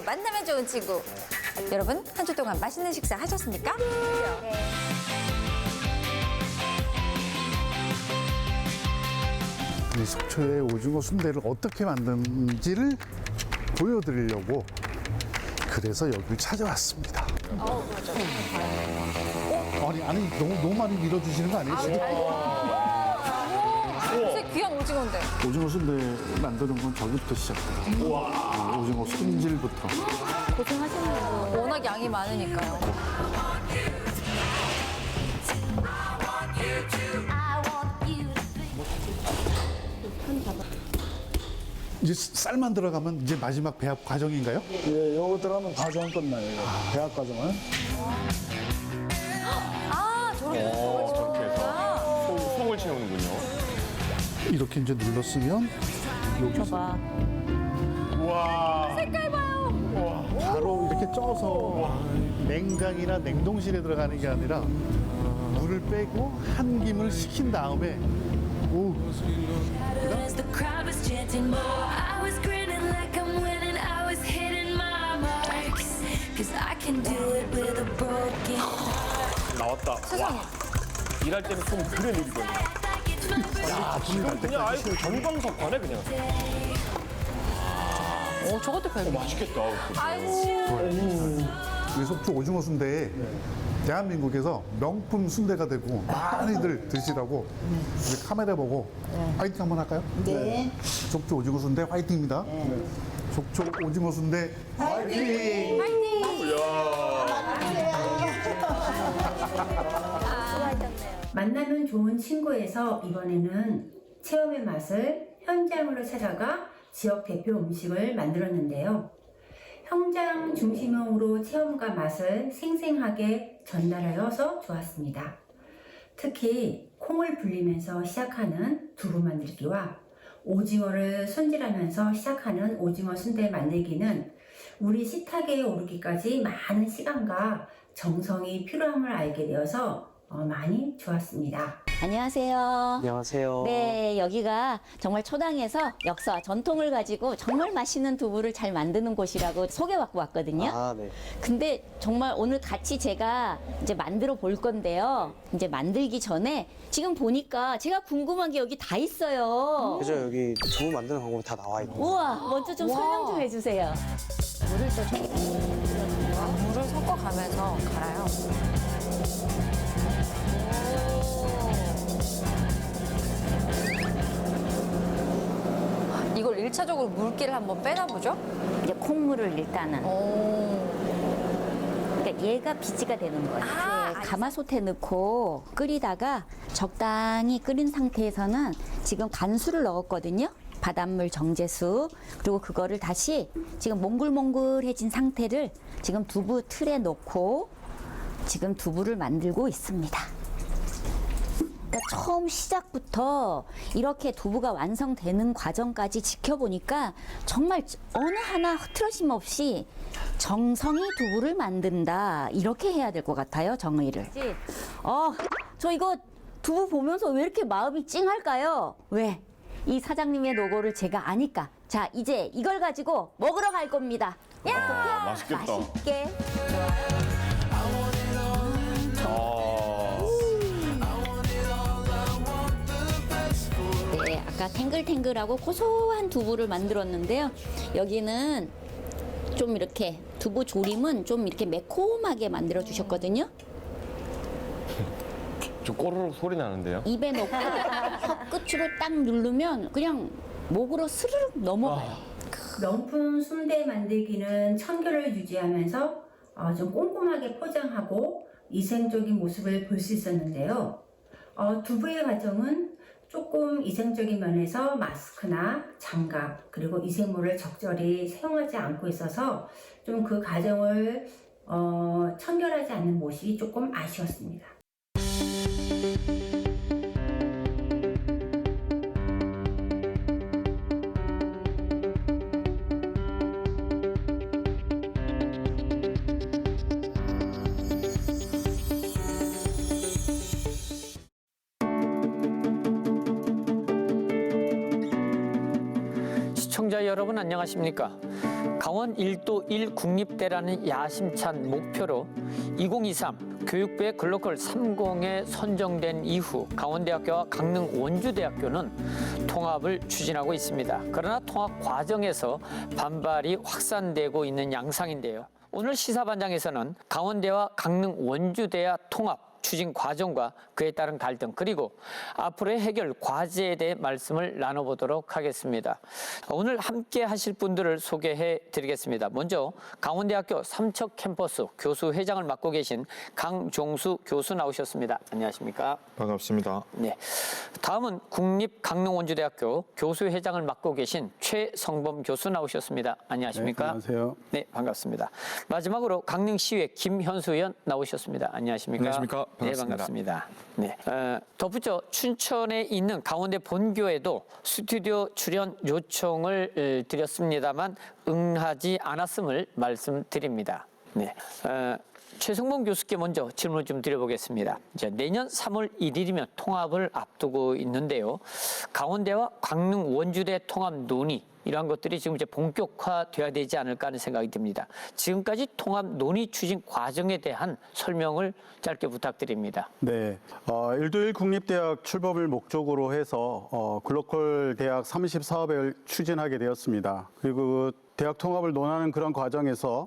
만나면 좋은 친구. 여러분, 한 주 동안 맛있는 식사 하셨습니까? 이 속초의 오징어 순대를 어떻게 만드는지를 보여드리려고 그래서 여기를 찾아왔습니다. 아니 너무 많이 밀어주시는 거 아니에요? 지금? 진짜 귀한 오징어인데. 오징어 순대 만드는 건 저기부터 시작돼요. 오징어 손질부터. 고생하시네요. 워낙 양이 많으니까요. 이제 쌀만 들어가면 이제 마지막 배합 과정인가요? 예, 요거 들어가면 과정 끝나요. 이거. 배합 과정은. 저렇게 저렇게 해서 속을 채우는군요. 이렇게 이제 눌렀으면 여기서 우와. 바로 이렇게 쪄서 냉장이나 냉동실에 들어가는 게 아니라 물을 빼고 한 김을 식힌 다음에 As the crowd was chanting more, I was grinning like I'm winning. I was hitting my marks, 'cause I can do it with a broken heart. 나왔다. 세상에. 일할 때는 좀 그래 느리거든요. 야, 지금 그냥 아예 전광석화네 그냥. 저것도 별거. 맛있겠다. 아이고. 이 속초 오징어 순대에 대한민국에서 명품 순대가 되고 많이들 드시라고 우리 카메라 보고 화이팅 한번 할까요? 네. 속초 오징어 순대 화이팅입니다. 속초 오징어 순대 화이팅! 만나면 좋은 친구에서 이번에는 체험의 맛을 현장으로 찾아가 지역 대표 음식을 만들었는데요. 현장 중심형으로 체험과 맛을 생생하게 전달하여서 좋았습니다. 특히 콩을 불리면서 시작하는 두부 만들기와 오징어를 손질하면서 시작하는 오징어 순대 만들기는 우리 식탁에 오르기까지 많은 시간과 정성이 필요함을 알게 되어서 많이 좋았습니다. 안녕하세요. 안녕하세요. 네, 여기가 정말 초당에서 역사와 전통을 가지고 정말 맛있는 두부를 잘 만드는 곳이라고 소개받고 왔거든요. 아, 네. 근데 정말 오늘 같이 제가 이제 만들어 볼 건데요. 이제 만들기 전에 지금 보니까 제가 궁금한 게 여기 다 있어요. 그죠, 여기 두부 만드는 방법이 다 나와 있고. 우와, 먼저 좀 설명 좀 해주세요. 물을 또 좀. 물을 섞어가면서 갈아요. 이걸 1차적으로 물기를 한번 빼나 보죠? 이제 콩물을 일단은. 그러니까 얘가 비지가 되는 거예요. 네, 가마솥에 넣고 끓이다가 적당히 끓인 상태에서는 지금 간수를 넣었거든요. 바닷물 정제수. 그리고 그거를 다시 지금 몽글몽글해진 상태를 지금 두부 틀에 넣고 지금 두부를 만들고 있습니다. 그러니까 처음 시작부터 이렇게 두부가 완성되는 과정까지 지켜보니까 정말 어느 하나 흐트러짐 없이 정성이 두부를 만든다. 이렇게 해야 될 것 같아요, 정의를. 저 이거 두부 보면서 왜 이렇게 마음이 찡할까요? 왜? 이 사장님의 노고를 제가 아니까. 자, 이제 이걸 가지고 먹으러 갈 겁니다. 아, 맛있겠다. 맛있게. 네, 아까 탱글탱글하고 고소한 두부를 만들었는데요. 여기는 좀 이렇게 두부 조림은 좀 이렇게 매콤하게 만들어 주셨거든요. 좀 꼬르륵 소리 나는데요. 입에 넣고 혀 끝으로 딱 누르면 그냥 목으로 스르륵 넘어가요. 명품 순대 만들기는 청결을 유지하면서 좀 꼼꼼하게 포장하고 위생적인 모습을 볼 수 있었는데요. 두부의 과정은 조금 위생적인 면에서 마스크나 장갑 그리고 위생모를 적절히 사용하지 않고 있어서 좀 그 과정을 청결하지 않는 모습이 조금 아쉬웠습니다. 시청자 여러분 안녕하십니까? 강원 1도 1 국립대라는 야심찬 목표로 2023 교육부의 글로컬 30에 선정된 이후 강원대학교와 강릉 원주대학교는 통합을 추진하고 있습니다. 그러나 통합 과정에서 반발이 확산되고 있는 양상인데요. 오늘 시사반장에서는 강원대와 강릉 원주대와 통합 추진 과정과 그에 따른 갈등 그리고 앞으로의 해결 과제에 대해 말씀을 나눠보도록 하겠습니다. 오늘 함께 하실 분들을 소개해 드리겠습니다. 먼저 강원대학교 삼척 캠퍼스 교수회장을 맡고 계신 강종수 교수 나오셨습니다. 안녕하십니까? 반갑습니다. 네. 다음은 국립강릉원주대학교 교수회장을 맡고 계신 최성범 교수 나오셨습니다. 안녕하십니까? 네, 안녕하세요. 네, 반갑습니다. 마지막으로 강릉시의회 김현수 의원 나오셨습니다. 안녕하십니까? 안녕하십니까? 네, 반갑습니다. 네. 덧붙여 춘천에 있는 강원대 본교에도 스튜디오 출연 요청을 드렸습니다만 응하지 않았음을 말씀드립니다. 네. 최성범 교수께 먼저 질문을 좀 드려보겠습니다. 이제 내년 3월 1일이면 통합을 앞두고 있는데요. 강원대와 강릉 원주대 통합 논의 이러한 것들이 지금 이제 본격화돼야 되지 않을까 하는 생각이 듭니다. 지금까지 통합 논의 추진 과정에 대한 설명을 짧게 부탁드립니다. 네, 1도 1 국립대학 출범을 목적으로 해서 글로컬 대학 30사업을 추진하게 되었습니다. 그리고 그 대학 통합을 논하는 그런 과정에서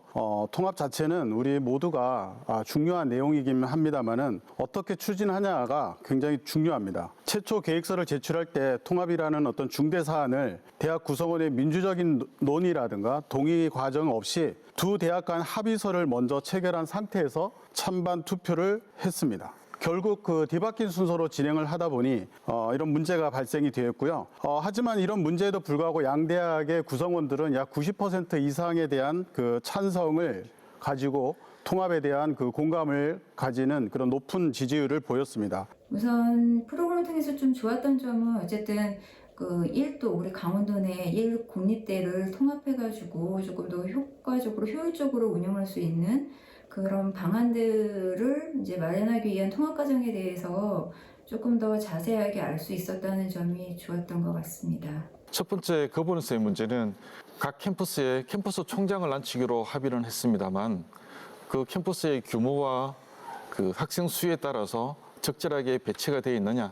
통합 자체는 우리 모두가 중요한 내용이긴 합니다만은 어떻게 추진하냐가 굉장히 중요합니다. 최초 계획서를 제출할 때 통합이라는 어떤 중대 사안을 대학 구성원의 민주적인 논의라든가 동의 과정 없이 두 대학 간 합의서를 먼저 체결한 상태에서 찬반 투표를 했습니다. 결국 그 뒤바뀐 순서로 진행을 하다 보니 이런 문제가 발생이 되었고요. 하지만 이런 문제에도 불구하고 양대학의 구성원들은 약 90% 이상에 대한 그 찬성을 가지고 통합에 대한 그 공감을 가지는 그런 높은 지지율을 보였습니다. 우선 프로그램을 통해서 좀 좋았던 점은 어쨌든 그 1도 우리 강원도 내 1 국립대를 통합해가지고 조금 더 효과적으로 효율적으로 운영할 수 있는 그런 방안들을 이제 마련하기 위한 통합 과정에 대해서 조금 더 자세하게 알 수 있었다는 점이 좋았던 것 같습니다. 첫 번째 거버넌스의 문제는 각 캠퍼스에 캠퍼스 총장을 앉히기로 합의를 했습니다만 그 캠퍼스의 규모와 그 학생 수에 따라서 적절하게 배치가 되어 있느냐,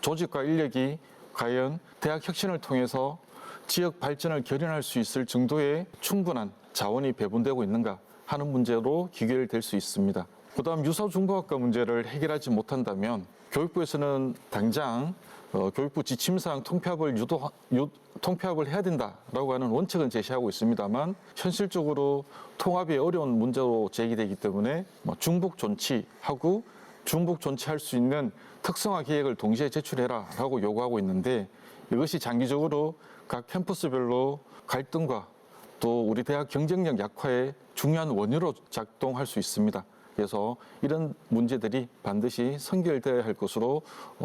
조직과 인력이 과연 대학 혁신을 통해서 지역 발전을 결연할 수 있을 정도의 충분한 자원이 배분되고 있는가 하는 문제로 귀결될 수 있습니다. 그다음 유사중복학과 문제를 해결하지 못한다면 교육부에서는 당장 교육부 지침상 통폐합을 통폐합을 해야 된다라고 하는 원칙은 제시하고 있습니다만 현실적으로 통합이 어려운 문제로 제기되기 때문에 중복 존치하고 중복 존치할 수 있는 특성화 계획을 동시에 제출해라라고 요구하고 있는데 이것이 장기적으로 각 캠퍼스별로 갈등과 또 우리 대학 경쟁력 약화에 중요한 원인으로 작동할 수 있습니다. 그래서 이런 문제들이 반드시 선결되어야 할 것으로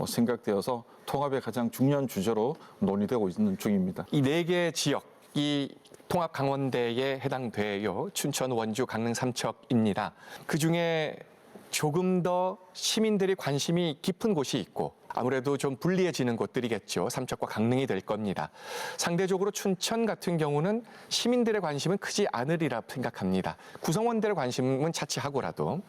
생각되어서 통합의 가장 중요한 주제로 논의되고 있는 중입니다. 이 4개 지역이 통합 강원대에 해당돼요. 춘천, 원주, 강릉, 삼척입니다. 그중에 조금 더 시민들이 관심이 깊은 곳이 있고 아무래도 좀 불리해지는 곳들이겠죠. 삼척과 강릉이 될 겁니다. 상대적으로 춘천 같은 경우는 시민들의 관심은 크지 않으리라 생각합니다. 구성원들의 관심은 차치하고라도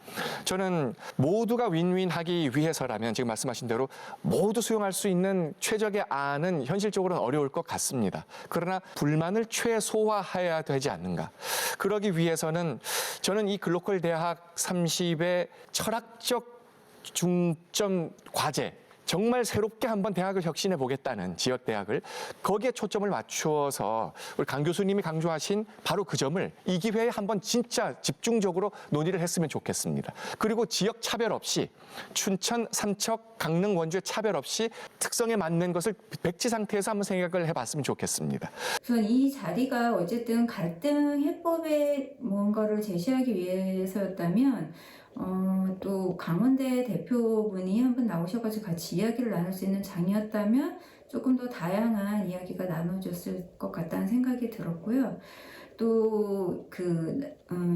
저는 모두가 윈윈하기 위해서라면 지금 말씀하신 대로 모두 수용할 수 있는 최적의 안은 현실적으로는 어려울 것 같습니다. 그러나 불만을 최소화해야 되지 않는가. 그러기 위해서는 저는 이 글로컬 대학 30의 철학적 중점 과제 정말 새롭게 한번 대학을 혁신해 보겠다는 지역 대학을 거기에 초점을 맞추어서 우리 강 교수님이 강조하신 바로 그 점을 이 기회에 한번 진짜 집중적으로 논의를 했으면 좋겠습니다. 그리고 지역 차별 없이 춘천, 삼척, 강릉, 원주의 차별 없이 특성에 맞는 것을 백지 상태에서 한번 생각을 해봤으면 좋겠습니다. 우선 이 자리가 어쨌든 갈등 해법의 뭔가를 제시하기 위해서였다면 또 강원대 대표분이 한번 나오셔가지고 같이 이야기를 나눌 수 있는 장이었다면 조금 더 다양한 이야기가 나눠졌을 것 같다는 생각이 들었고요. 또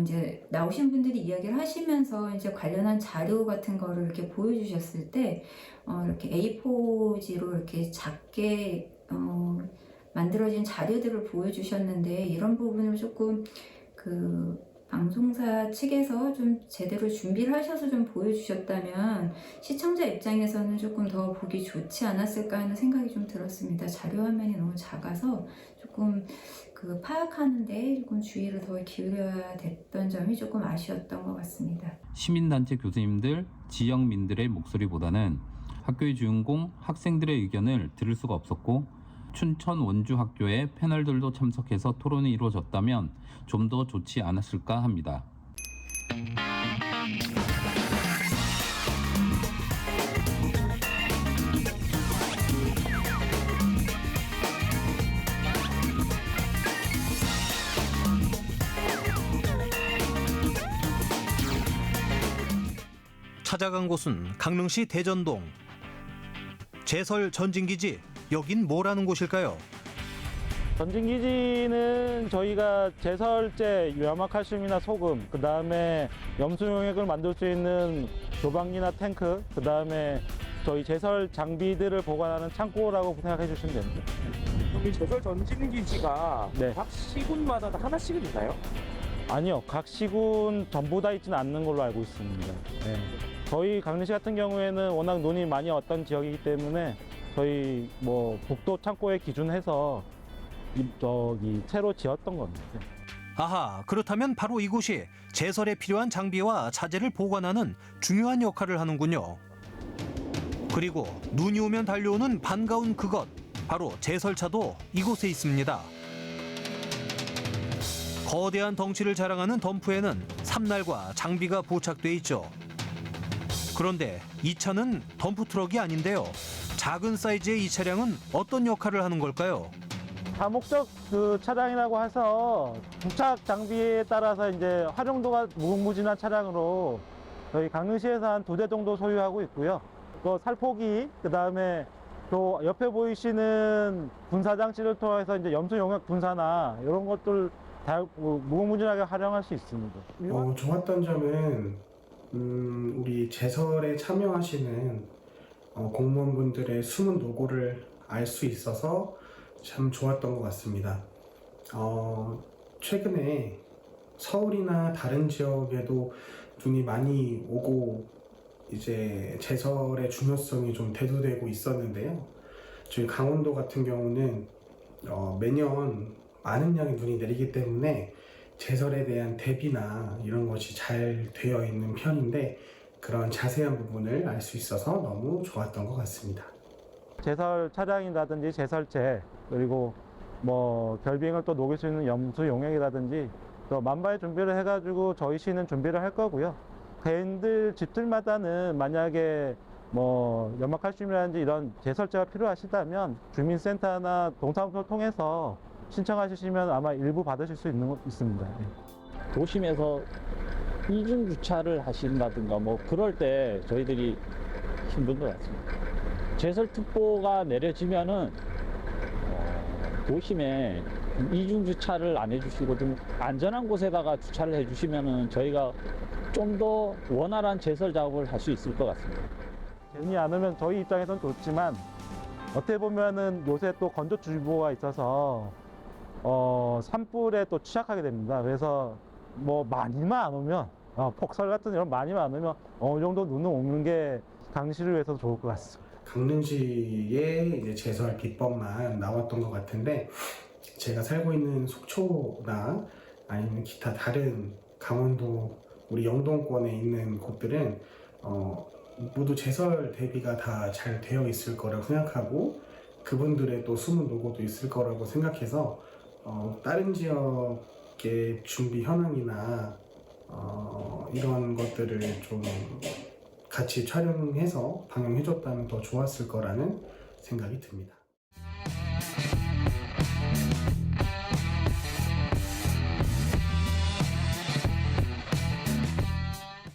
이제 나오신 분들이 이야기를 하시면서 이제 관련한 자료 같은 거를 이렇게 보여주셨을 때 이렇게 A4지로 이렇게 작게 만들어진 자료들을 보여주셨는데 이런 부분을 조금 그 방송사 측에서 좀 제대로 준비를 하셔서 좀 보여주셨다면 시청자 입장에서는 조금 더 보기 좋지 않았을까 하는 생각이 좀 들었습니다. 자료 화면이 너무 작아서 조금 그 파악하는데 조금 주의를 더 기울여야 됐던 점이 조금 아쉬웠던 것 같습니다. 시민단체 교수님들, 지역민들의 목소리보다는 학교의 주인공 학생들의 의견을 들을 수가 없었고 춘천 원주 학교의 패널들도 참석해서 토론이 이루어졌다면 좀 더 좋지 않았을까 합니다. 찾아간 곳은 강릉시 대전동. 제설 전진기지, 여긴 뭐라는 곳일까요? 전진기지는 저희가 제설제, 염화칼슘이나 소금, 그 다음에 염수용액을 만들 수 있는 조방기나 탱크, 그 다음에 저희 제설 장비들을 보관하는 창고라고 생각해 주시면 됩니다. 그럼 이 제설 전진기지가 네. 각 시군마다 하나씩은 있나요? 아니요, 각 시군 전부 다 있지는 않는 걸로 알고 있습니다. 네. 저희 강릉시 같은 경우에는 워낙 눈이 많이 왔던 지역이기 때문에 저희 뭐 복도 창고에 기준해서 새로 지었던 겁니다. 아하, 그렇다면 바로 이곳이 제설에 필요한 장비와 자재를 보관하는 중요한 역할을 하는군요. 그리고 눈이 오면 달려오는 반가운 그것, 바로 제설차도 이곳에 있습니다. 거대한 덩치를 자랑하는 덤프에는 삼날과 장비가 부착돼 있죠. 그런데 이 차는 덤프트럭이 아닌데요. 작은 사이즈의 이 차량은 어떤 역할을 하는 걸까요? 다목적 그 차량이라고 해서 부착 장비에 따라서 이제 활용도가 무궁무진한 차량으로 저희 강릉시에서 한 2대 정도 소유하고 있고요. 또 살포기, 그 다음에 또 옆에 보이시는 분사 장치를 통해서 이제 염수 용액 분사나 이런 것들 다 무궁무진하게 활용할 수 있습니다. 좋았던 점은 우리 제설에 참여하시는 공무원분들의 숨은 노고를 알 수 있어서 참 좋았던 것 같습니다. 최근에 서울이나 다른 지역에도 눈이 많이 오고 이제 제설의 중요성이 좀 대두되고 있었는데요. 저희 강원도 같은 경우는 매년 많은 양의 눈이 내리기 때문에 제설에 대한 대비나 이런 것이 잘 되어 있는 편인데 그런 자세한 부분을 알 수 있어서 너무 좋았던 것 같습니다. 제설 차량이라든지 제설제, 그리고 뭐 결빙을 또 녹일 수 있는 염수 용액이라든지 또 만반의 준비를 해가지고 저희 시는 준비를 할 거고요. 개인들 집들마다는 만약에 뭐 염화칼슘이라든지 이런 제설제가 필요하시다면 주민센터나 동사무소를 통해서 신청하시면 아마 일부 받으실 수 있습니다. 도심에서 이중 주차를 하신다든가 뭐 그럴 때 저희들이 힘든 것 같습니다. 제설특보가 내려지면은 도심에 이중 주차를 안 해주시고 좀 안전한 곳에다가 주차를 해주시면은 저희가 좀 더 원활한 제설 작업을 할 수 있을 것 같습니다. 눈이 안 오면 저희 입장에서는 좋지만 어떻게 보면은 요새 또 건조주의보가 있어서 산불에 또 취약하게 됩니다. 그래서 뭐 많이만 안 오면 폭설 같은 이런 많이만 안 오면 어느 정도 눈은 오는 게 강릉시를 위해서 좋을 것 같습니다. 강릉시의 이제 제설 비법만 나왔던 것 같은데 제가 살고 있는 속초나 아니면 기타 다른 강원도 우리 영동권에 있는 곳들은 모두 제설 대비가 다 잘 되어 있을 거라고 생각하고 그분들의 또 숨은 노고도 있을 거라고 생각해서 다른 지역의 준비 현황이나 이런 것들을 좀 같이 촬영해서 방영해줬다면 더 좋았을 거라는 생각이 듭니다.